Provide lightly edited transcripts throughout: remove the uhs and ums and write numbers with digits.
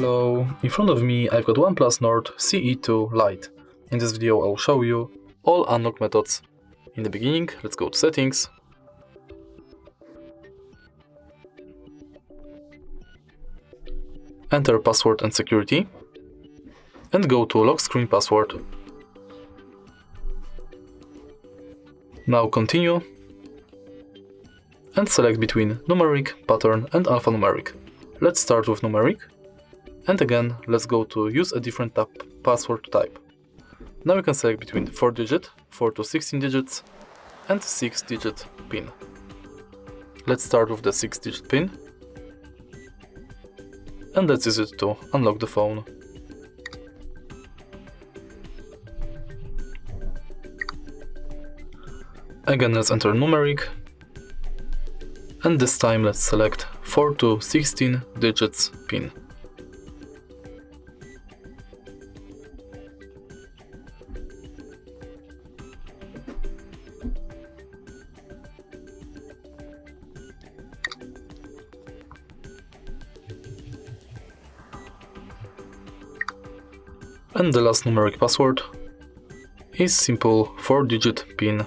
Hello, in front of me I've got OnePlus Nord CE2 Lite. In this video I'll show you all unlock methods. In the beginning, let's go to settings. Enter password and security. And go to lock screen password. Now continue. And select between numeric, pattern and alphanumeric. Let's start with numeric. And again, let's go to use a different password type. Now you can select between 4-digit, 4 to 16 digits, and 6-digit PIN. Let's start with the 6-digit PIN. And let's use it to unlock the phone. Again, let's enter numeric. And this time let's select 4 to 16 digits PIN. And the last numeric password is simple 4-digit PIN.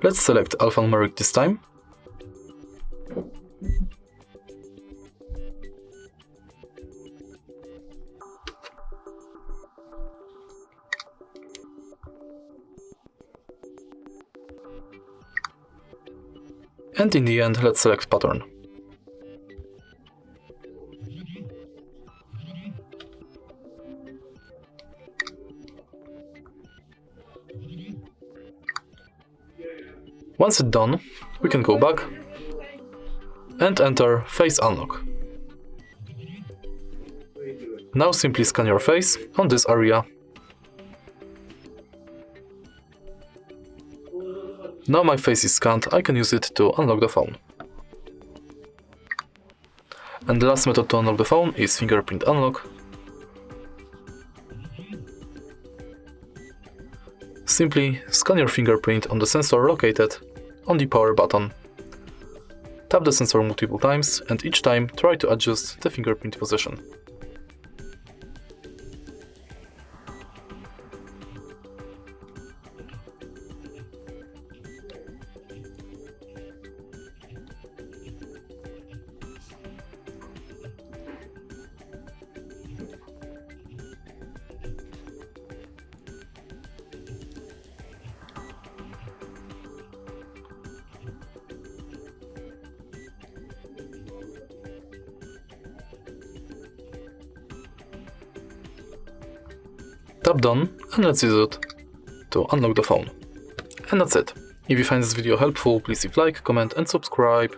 Let's select alphanumeric this time. And in the end, let's select pattern. Once it's done, we can go back and enter Face Unlock. Now simply scan your face on this area. Now my face is scanned, I can use it to unlock the phone. And the last method to unlock the phone is Fingerprint Unlock. Simply scan your fingerprint on the sensor located on the power button. Tap the sensor multiple times and each time try to adjust the fingerprint position. Tap done and let's use it to unlock the phone. And that's it. If you find this video helpful, please leave like, comment and subscribe.